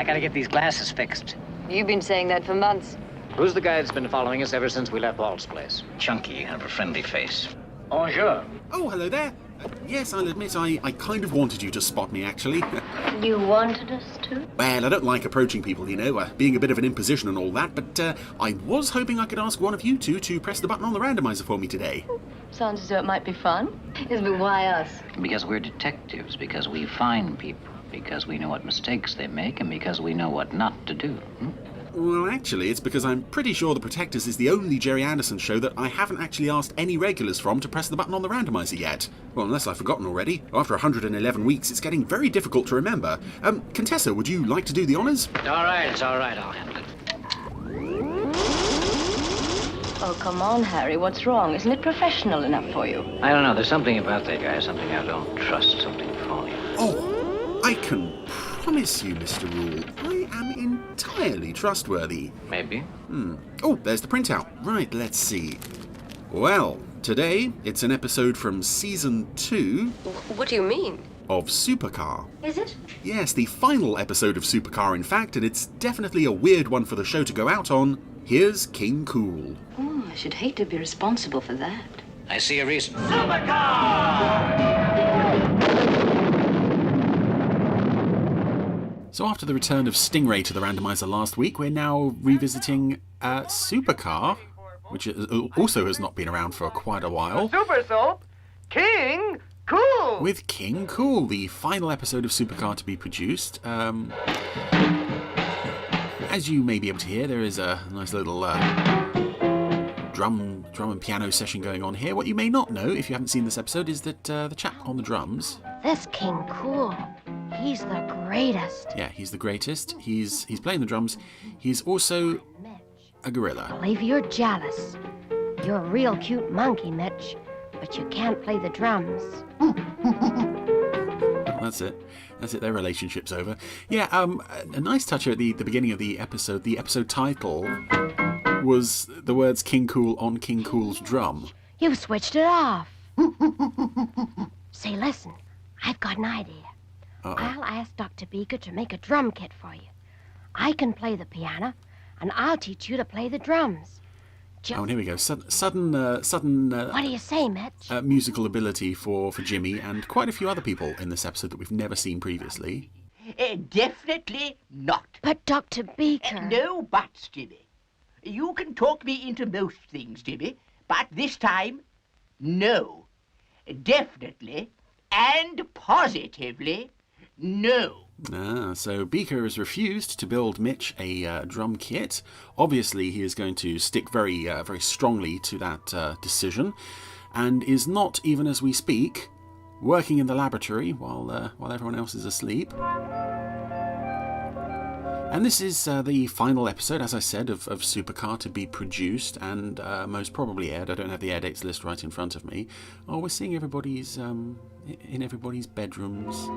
gotta get these glasses fixed. You've been saying that for months. Who's the guy that's been following us ever since we left Walt's place? Chunky and a friendly face. Bonjour. Oh, hello there. Yes, I'll admit I kind of wanted you to spot me, actually. You wanted us to? Well, I don't like approaching people, you know, being a bit of an imposition and all that, but I was hoping I could ask one of you two to press the button on the randomizer for me today. Sounds as though it might be fun. Yes, but why us? Because we're detectives, because we find people, because we know what mistakes they make, and because we know what not to do. Well, actually, it's because I'm pretty sure The Protectors is the only Jerry Anderson show that I haven't actually asked any regulars from to press the button on the randomizer yet. Well, unless I've forgotten already. After 111 weeks, it's getting very difficult to remember. Contessa, would you like to do the honours? All right, it's all right. I'll handle it. Oh, come on, Harry. What's wrong? Isn't it professional enough for you? I don't know. There's something about that guy, something I don't trust, something phony. Oh, I can promise you, Mr. Rule, I am entirely trustworthy. Maybe. Oh, there's the printout. Right, let's see. Well, today it's an episode from Season 2 What do you mean? of Supercar. Is it? Yes, the final episode of Supercar, in fact, and it's definitely a weird one for the show to go out on. Here's King Kool. Oh, I should hate to be responsible for that. I see a reason. So after the return of Stingray to the randomizer last week, we're now revisiting Supercar, which also has not been around for quite a while. Super Soap, King Kool. With King Kool, the final episode of Supercar to be produced. As you may be able to hear, there is a nice little drum and piano session going on here. What you may not know, if you haven't seen this episode, is that the chap on the drums... This King Kool, he's the greatest. Yeah, he's the greatest. He's playing the drums. He's also a gorilla. Believe you're jealous. You're a real cute monkey, Mitch, but you can't play the drums. That's it. Their relationship's over. Yeah, a nice touch at the beginning of the episode. The episode title was the words King Kool on King Kool's drum. You've switched it off. Say, listen, I've got an idea. Uh-oh. I'll ask Dr. Beaker to make a drum kit for you. I can play the piano, and I'll teach you to play the drums. Oh, and here we go. Sudden What do you say, Mitch? musical ability for Jimmy and quite a few other people in this episode that we've never seen previously. Definitely not. But Dr. Beaker... No buts, Jimmy. You can talk me into most things, Jimmy, but this time, no. Definitely and positively, no. So Beaker has refused to build Mitch a drum kit. Obviously, he is going to stick very strongly to that decision, and is not, even as we speak, working in the laboratory while everyone else is asleep. And this is the final episode, as I said, of Supercar to be produced and most probably aired. I don't have the air dates list right in front of me. Oh, we're seeing everybody's in everybody's bedrooms.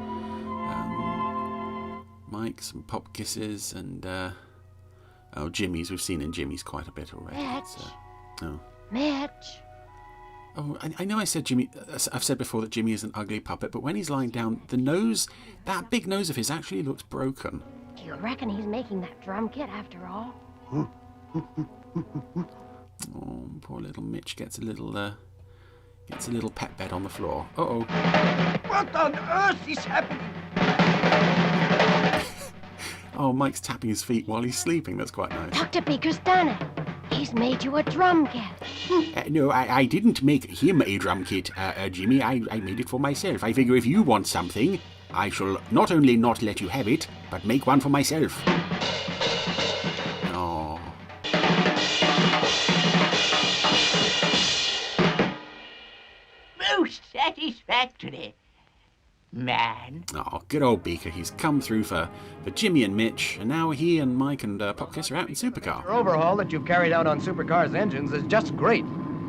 Mike's and Pop Kisses and Jimmy's. We've seen in Jimmy's quite a bit already. Mitch. Mitch. Oh, I know I said Jimmy. I've said before that Jimmy is an ugly puppet, but when he's lying down, the nose, that big nose of his, actually looks broken. Do you reckon he's making that drum kit after all? Oh, poor little Mitch gets a little pet bed on the floor. Uh-oh. What on earth is happening? Oh, Mike's tapping his feet while he's sleeping. That's quite nice. Dr. Beaker's done it. He's made you a drum kit. No, I didn't make him a drum kit, Jimmy. I made it for myself. I figure if you want something, I shall not only not let you have it, but make one for myself. Oh. Most satisfactory. Man. Oh, good old Beaker. He's come through for Jimmy and Mitch, and now he and Mike and Popkiss are out in Supercar. Your overhaul that you've carried out on Supercar's engines is just great.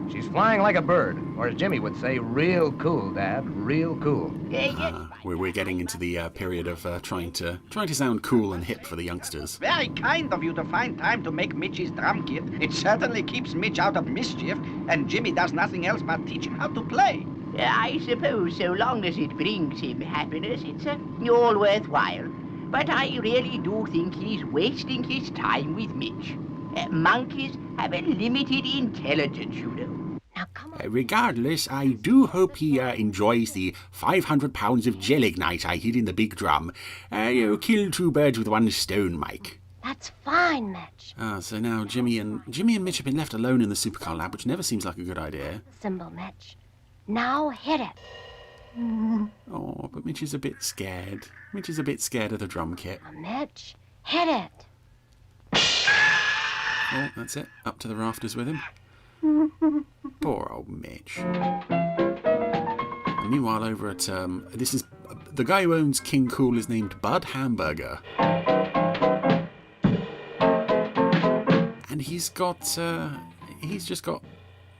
She's flying like a bird, or as Jimmy would say, real cool, Dad, real cool. We're getting into the period of trying to sound cool and hip for the youngsters. Very kind of you to find time to make Mitch's drum kit. It certainly keeps Mitch out of mischief, and Jimmy does nothing else but teach him how to play. I suppose so long as it brings him happiness, it's all worthwhile. But I really do think he's wasting his time with Mitch. Monkeys have a limited intelligence, you know. Now, come on. Regardless, I do hope he enjoys the 500 pounds of gelignite I hid in the big drum. Kill two birds with one stone, Mike. That's fine, Mitch. So now Jimmy and Mitch have been left alone in the supercar lab, which never seems like a good idea. Symbol, Mitch. Now hit it. Oh, but Mitch is a bit scared. Mitch is a bit scared of the drum kit. Mitch, hit it. Oh, that's it. Up to the rafters with him. Poor old Mitch. And meanwhile, over at this is the guy who owns King Kool is named Bud Hamburger, and he's just got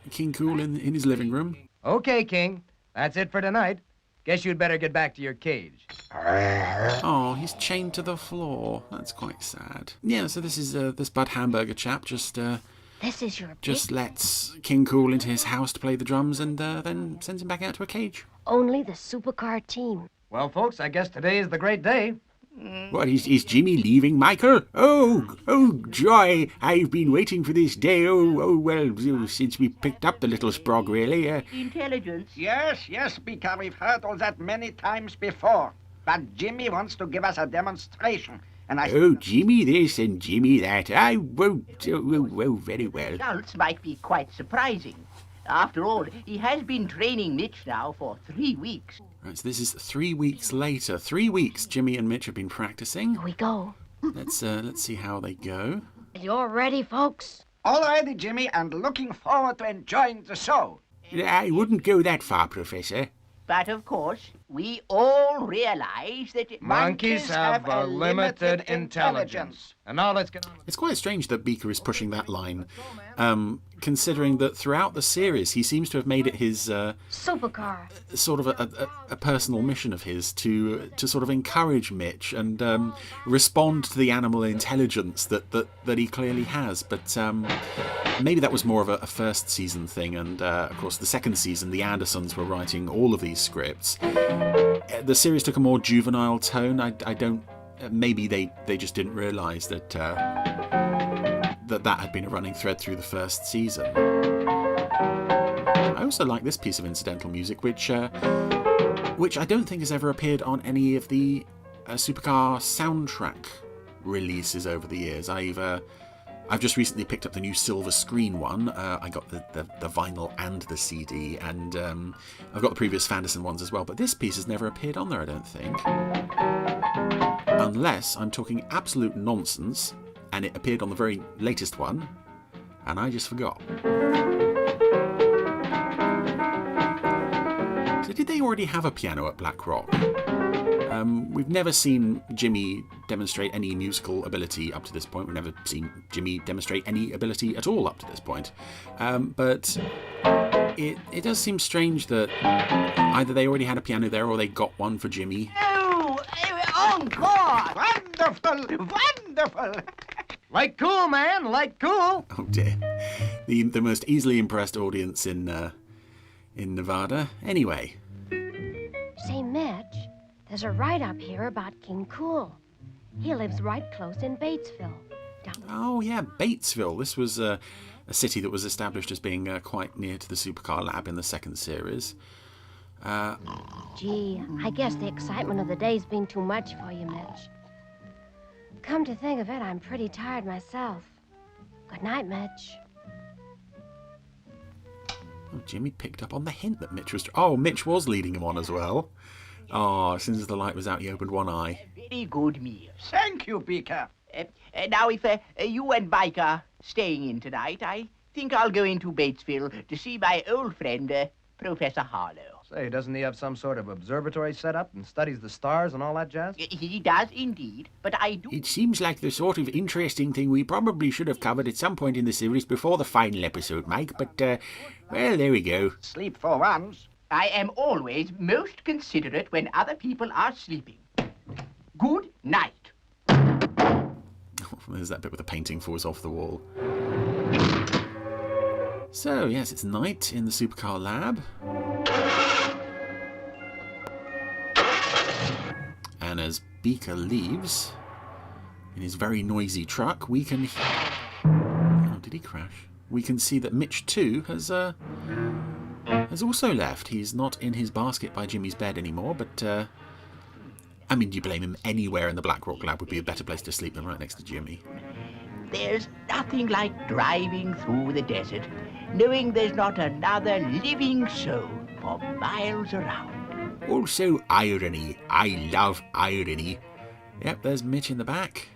King Kool in his living room. Okay, King. That's it for tonight. Guess you'd better get back to your cage. Oh, he's chained to the floor. That's quite sad. Yeah, so this is this Bud Hamburger chap just This is your just lets King Kool into his house to play the drums and then sends him back out to a cage. Only the Supercar team. Well, folks, I guess today is the great day. What, is Jimmy leaving, Michael? Oh, joy! I've been waiting for this day. Well, since we picked up the little sprog, really. Intelligence? Yes, Beaker, we've heard all that many times before. But Jimmy wants to give us a demonstration. And Oh, Jimmy this and Jimmy that. I won't. Well, very well. Results might be quite surprising. After all, he has been training Mitch now for 3 weeks. Right, so this is 3 weeks later. 3 weeks Jimmy and Mitch have been practicing. Here we go. Let's see how they go. You're ready, folks? all righty, Jimmy, and looking forward to enjoying the show. I wouldn't go that far, Professor. But of course, we all realize that Monkeys have a limited intelligence. And now let's get on. It's quite strange that Beaker is pushing that line, considering that throughout the series he seems to have made it his Supercar. sort of a personal mission of his to sort of encourage Mitch and respond to the animal intelligence that he clearly has. But maybe that was more of a first season thing, and of course the second season the Andersons were writing all of these scripts. The series took a more juvenile tone. I don't. Maybe they just didn't realise that that had been a running thread through the first season. I also like this piece of incidental music, which I don't think has ever appeared on any of the Supercar soundtrack releases over the years. I've just recently picked up the new silver screen one. I got the vinyl and the CD, and I've got the previous Fanderson ones as well, but this piece has never appeared on there, I don't think. Unless I'm talking absolute nonsense, and it appeared on the very latest one, and I just forgot. So did they already have a piano at Black Rock? We've never seen Jimmy demonstrate any musical ability up to this point. We've never seen Jimmy demonstrate any ability at all up to this point. But it does seem strange that either they already had a piano there or they got one for Jimmy. Oh, encore! Wonderful! Like Kool, man, like Kool. Oh dear. The most easily impressed audience in Nevada. Anyway. Say, Mitch, there's a write-up here about King Kool. He lives right close in Batesville. Oh, yeah, Batesville. This was a city that was established as being quite near to the Supercar lab in the second series. Gee, I guess the excitement of the day's been too much for you, Mitch. Come to think of it, I'm pretty tired myself. Good night, Mitch. Oh, Jimmy picked up on the hint that Mitch was... Oh, Mitch was leading him on as well. Oh, as soon as the light was out, he opened one eye. Very good meals. Thank you, Beaker. Now, if you and Mike are staying in tonight, I think I'll go into Batesville to see my old friend, Professor Harlow. Say, doesn't he have some sort of observatory set up and studies the stars and all that jazz? He does indeed, but I do... It seems like the sort of interesting thing we probably should have covered at some point in the series before the final episode, Mike, but, well, there we go. Sleep for once. I am always most considerate when other people are sleeping. Good night. There's that bit where the painting falls off the wall. So, yes, it's night in the Supercar lab. And as Beaker leaves in his very noisy truck, we can... Oh, did he crash? We can see that Mitch, too, has also left. He's not in his basket by Jimmy's bed anymore, but... I mean, do you blame him? Anywhere in the Black Rock Lab would be a better place to sleep than right next to Jimmy. There's nothing like driving through the desert, knowing there's not another living soul for miles around. Also irony. I love irony. Yep, there's Mitch in the back.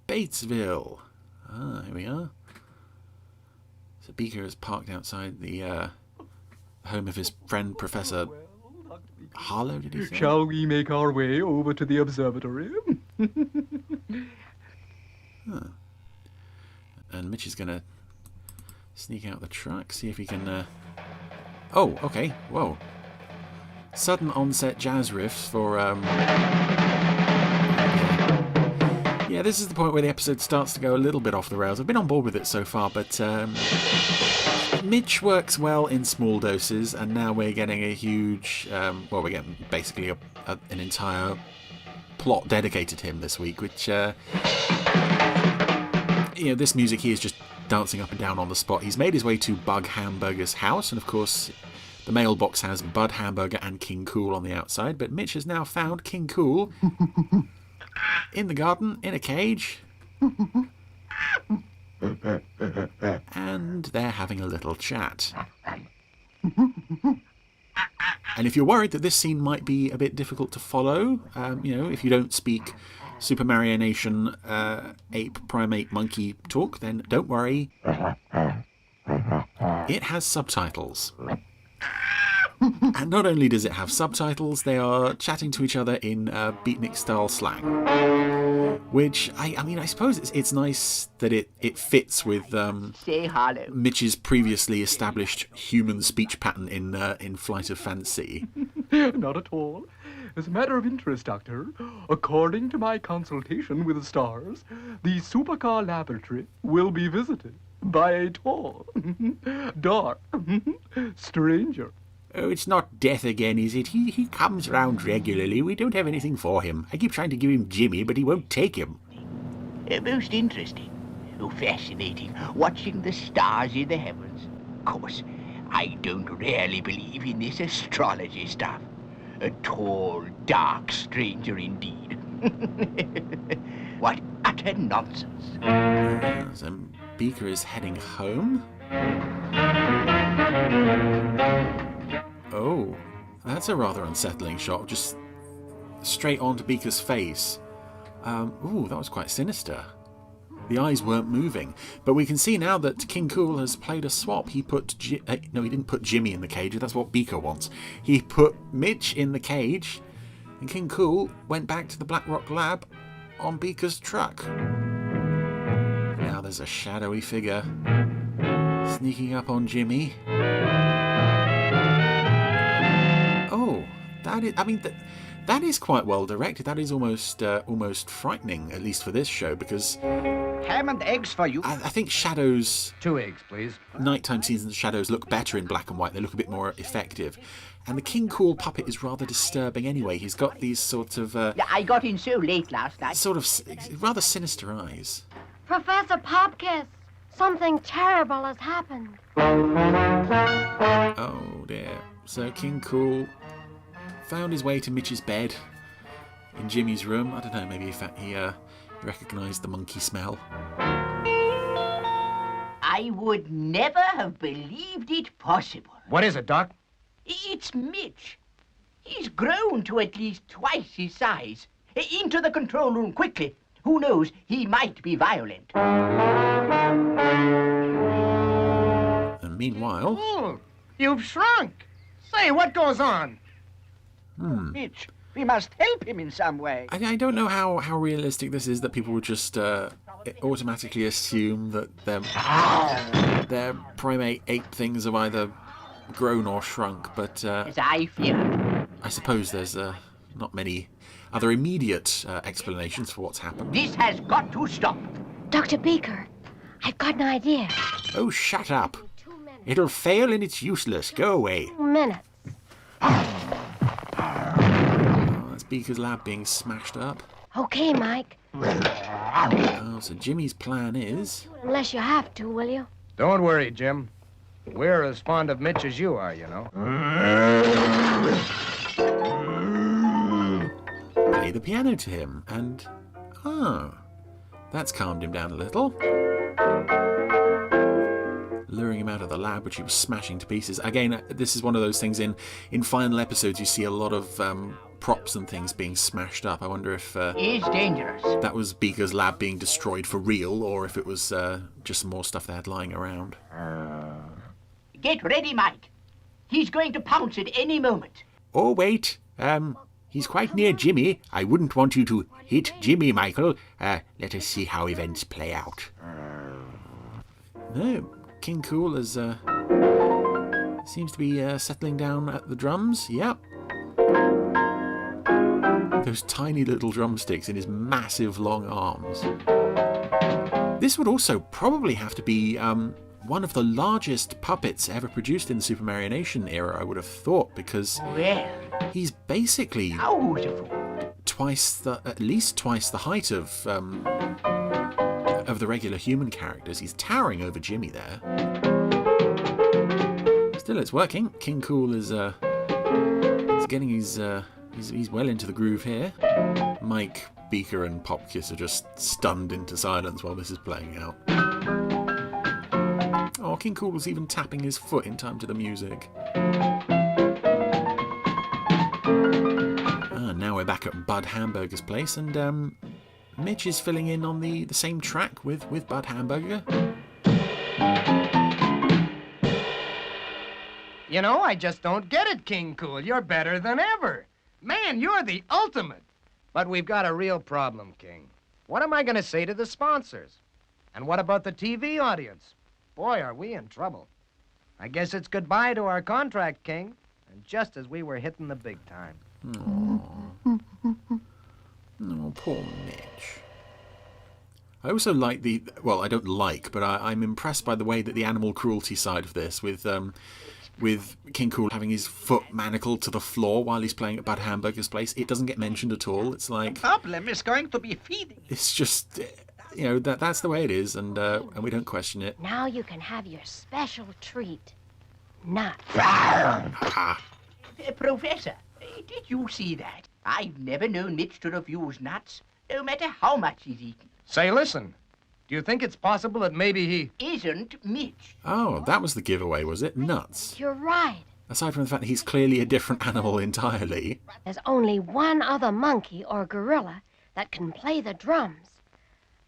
Batesville. Ah, here we are. So Beaker is parked outside the home of his friend, Professor Harlow, did he say? Shall we make our way over to the observatory? Huh. And Mitch is going to sneak out the truck, see if he can... Oh, okay. Whoa. Sudden onset jazz riffs for... Yeah, this is the point where the episode starts to go a little bit off the rails. I've been on board with it so far, but Mitch works well in small doses, and now we're getting a huge... well, we're getting basically an entire plot dedicated to him this week, which... You know, this music he is just dancing up and down on the spot. He's made his way to Bug Hamburger's house, and of course the mailbox has Bud Hamburger and King Kool on the outside, but Mitch has now found King Kool in the garden, in a cage. And they're having a little chat. And if you're worried that this scene might be a bit difficult to follow, you know, if you don't speak Super Mario Nation ape, primate, monkey talk, then don't worry. It has subtitles. And not only does it have subtitles, they are chatting to each other in beatnik-style slang. Which, I mean, I suppose it's nice that it fits with Say hello. Mitch's previously established human speech pattern in Flight of Fancy. Not at all. As a matter of interest, Doctor, according to my consultation with the stars, the Supercar laboratory will be visited by a tall, dark, stranger. Oh, it's not death again, is it? He comes round regularly. We don't have anything for him. I keep trying to give him Jimmy, but he won't take him. Most interesting. Oh, fascinating. Watching the stars in the heavens. Of course, I don't really believe in this astrology stuff. A tall, dark stranger indeed. What utter nonsense. So Beaker is heading home. Oh, that's a rather unsettling shot. Just straight onto Beaker's face. Ooh, that was quite sinister. The eyes weren't moving. But we can see now that King Kool has played a swap. He put... no, he didn't put Jimmy in the cage. That's what Beaker wants. He put Mitch in the cage. And King Kool went back to the Black Rock Lab on Beaker's truck. Now there's a shadowy figure sneaking up on Jimmy. Oh, that is... I mean... That is quite well directed. That is almost frightening, at least for this show, because... Ham and eggs for you. I think shadows... 2 eggs, please. Nighttime scenes and shadows look better in black and white. They look a bit more effective. And the King Kool puppet is rather disturbing anyway. He's got these sort of... I got in so late last night. Sort of rather sinister eyes. Professor Popkiss, something terrible has happened. Oh dear. So King Kool found his way to Mitch's bed in Jimmy's room. I don't know, maybe he recognised the monkey smell. I would never have believed it possible. What is it, Doc? It's Mitch. He's grown to at least twice his size. Into the control room, quickly. Who knows, he might be violent. And meanwhile... Kool, you've shrunk. Say, what goes on? Mitch, we must help him in some way. I don't know how realistic this is, that people would just automatically assume that their primate ape things have either grown or shrunk, but As I fear. I suppose there's not many other immediate explanations for what's happened. This has got to stop. Dr. Beaker, I've got an idea. Oh, shut up. 2 minutes. It'll fail and it's useless. Go away. 2 minutes. Oh, that's Beaker's lab being smashed up. Okay, Mike. Oh, so Jimmy's plan is... Unless you have to, will you? Don't worry, Jim. We're as fond of Mitch as you are, you know. Play the piano to him, and... Oh, that's calmed him down a little. Luring him out of the lab, which he was smashing to pieces. Again, this is one of those things in final episodes you see a lot of props and things being smashed up. I wonder if It's dangerous. that was Beaker's lab being destroyed for real, or if it was just some more stuff they had lying around. Get ready, Mike. He's going to pounce at any moment. Oh, wait. He's quite near Jimmy. I wouldn't want you to hit Jimmy, Michael. Let us see how events play out. No, King Kool is, seems to be settling down at the drums. Yep. Those tiny little drumsticks in his massive long arms. This would also probably have to be one of the largest puppets ever produced in the Supermarionation era, I would have thought, because Well, he's basically beautiful. at least twice the height of the regular human characters. He's towering over Jimmy there. Still, it's working. King Kool is getting his he's well into the groove here. Mike, Beaker, and Popkiss are just stunned into silence while this is playing out. Oh, King Kool was even tapping his foot in time to the music. Now we're back at Bud Hamburger's place, and Mitch is filling in on the same track with Bud Hamburger. You know, I just don't get it, King Kool. You're better than ever. Man, you're the ultimate. But we've got a real problem, King. What am I going to say to the sponsors? And what about the TV audience? Boy, are we in trouble. I guess it's goodbye to our contract, King. And just as we were hitting the big time. Oh, poor Mitch. I also like well, I don't like, but I'm impressed by the way that the animal cruelty side of this, with King Kool having his foot manacled to the floor while he's playing at Bud Hamburger's place. It doesn't get mentioned at all. It's like... The problem is going to be feeding. It's just, you know, that's the way it is, and we don't question it. Now you can have your special treat. Nuts. Professor, did you see that? I've never known Mitch to refuse nuts, no matter how much he's eaten. Say, listen. Do you think it's possible that maybe he... Isn't Mitch? Oh, that was the giveaway, was it? Nuts. You're right. Aside from the fact that he's clearly a different animal entirely. There's only one other monkey or gorilla that can play the drums.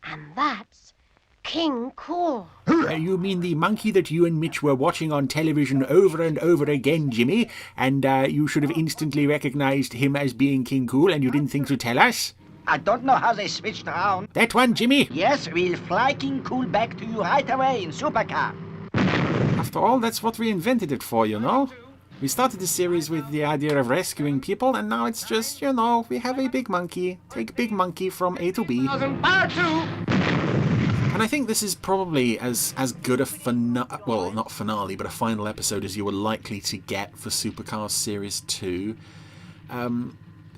And that's King Kool. You mean the monkey that you and Mitch were watching on television over and over again, Jimmy, and you should have instantly recognized him as being King Kool, and you didn't think to tell us? I don't know how they switched around. That one, Jimmy? Yes, we'll fly King Kool back to you right away in Supercar. After all, that's what we invented it for, you know? We started the series with the idea of rescuing people, and now it's just, you know, we have a big monkey. Take big monkey from A to B. And I think this is probably as good a well, not finale, but a final episode as you were likely to get for Supercar Series 2.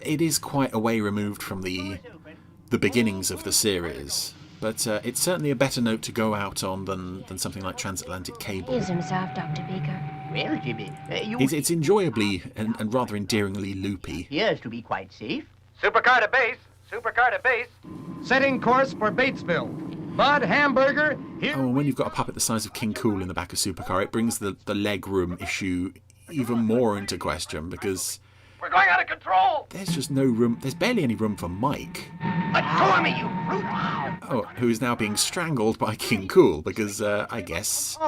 It is quite a way removed from the beginnings of the series, but it's certainly a better note to go out on than something like Transatlantic Cable. He's himself, Dr. Beaker. Well, Jimmy, It's enjoyably and rather endearingly loopy. appears to be quite safe. Supercar to base. Supercar to base. Setting course for Batesville. Bud Hamburger, here... Oh, and when you've got a puppet the size of King Kool in the back of Supercar, it brings the leg room issue even more into question, because... We're going out of control! There's just no room. There's barely any room for Mike. Let go of me, you brute! Oh, who is now being strangled by King Kool because I guess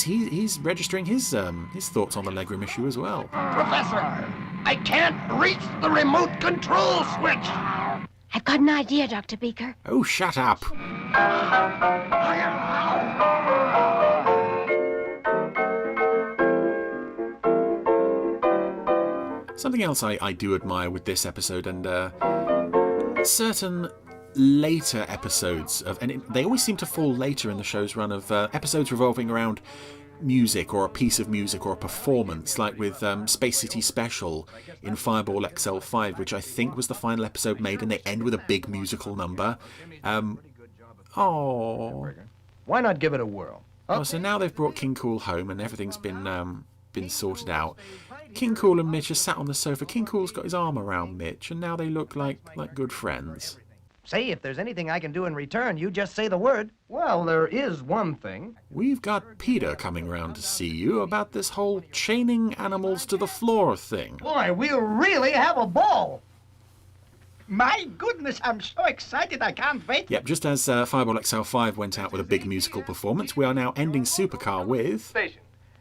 he's registering his thoughts on the legroom issue as well. Professor, I can't reach the remote control switch! I've got an idea, Dr. Beaker. Oh, shut up! Something else I do admire with this episode, and certain later episodes of, and they always seem to fall later in the show's run, of episodes revolving around music or a piece of music or a performance, like with Space City Special in Fireball XL5, which I think was the final episode made, and they end with a big musical number. Why not give it a whirl? Oh, so now they've brought King Kool home and everything's been sorted out. King Kool and Mitch are sat on the sofa. King Kool's got his arm around Mitch, and now they look like good friends. Say, if there's anything I can do in return, you just say the word. Well, there is one thing. We've got Peter coming round to see you about this whole chaining animals to the floor thing. Boy, we'll really have a ball. My goodness, I'm so excited, I can't wait. Yep, just as Fireball XL5 went out with a big musical performance, we are now ending Supercar with...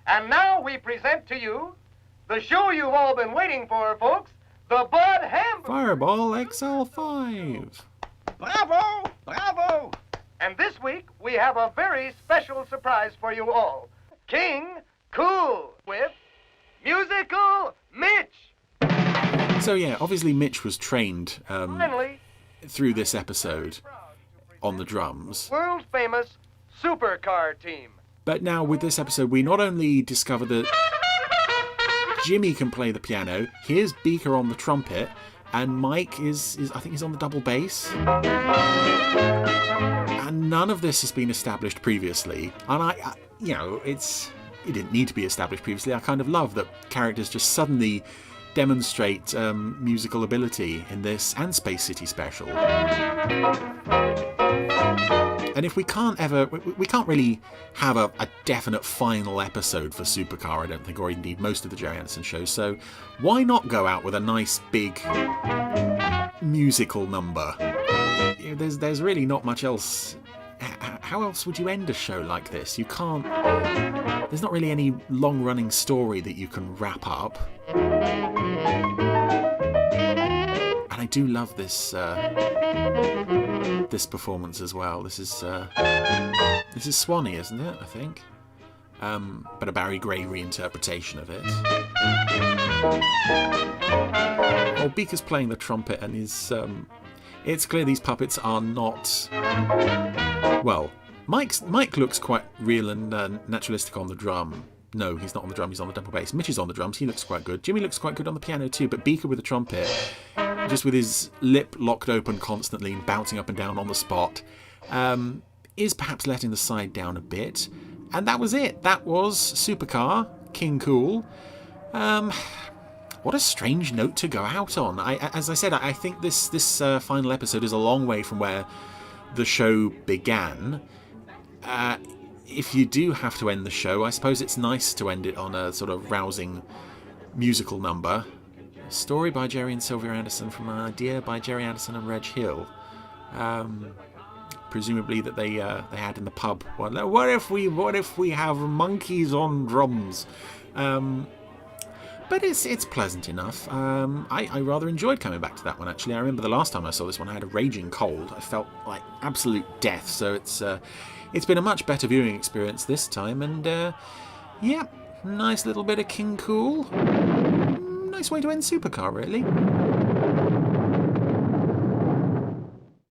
And now we present to you the show you've all been waiting for, folks, the Bud Hamburger. Fireball XL5. Bravo! Bravo! And this week, we have a very special surprise for you all. King Kool with Musical Mitch. So yeah, obviously Mitch was trained Finally, through this episode on the drums. world famous Supercar team. But now with this episode, we not only discover that Jimmy can play the piano, here's Beaker on the trumpet, and Mike is I think he's on the double bass. And none of this has been established previously. And I it didn't need to be established previously. I kind of love that characters just suddenly demonstrate musical ability in this and Space City Special. And if we can't really have a definite final episode for Supercar, I don't think, or indeed most of the Jerry Anderson shows, so why not go out with a nice big musical number? You know, there's really not much else. How else would you end a show like this? You can't... There's not really any long-running story that you can wrap up. And I do love this this performance as well. This is Swanee, isn't it? I think, but a Barry Gray reinterpretation of it. Oh, Beaker's playing the trumpet, and it's clear these puppets are not. Well, Mike looks quite real and naturalistic on the drum. No, he's not on the drum, he's on the double bass. Mitch is on the drums, he looks quite good. Jimmy looks quite good on the piano too, but Beaker with the trumpet, just with his lip locked open constantly and bouncing up and down on the spot, is perhaps letting the side down a bit. And that was it. That was Supercar, King Kool. What a strange note to go out on. As I said, I think this final episode is a long way from where the show began. If you do have to end the show, I suppose it's nice to end it on a sort of rousing musical number. A story by Jerry and Sylvia Anderson from an idea by Jerry Anderson and Reg Hill. Presumably that they had in the pub. What if we have monkeys on drums? But it's pleasant enough. I rather enjoyed coming back to that one, actually. I remember the last time I saw this one, I had a raging cold. I felt like absolute death, so it's been a much better viewing experience this time, and yeah, nice little bit of King Kool. Nice way to end Supercar, really.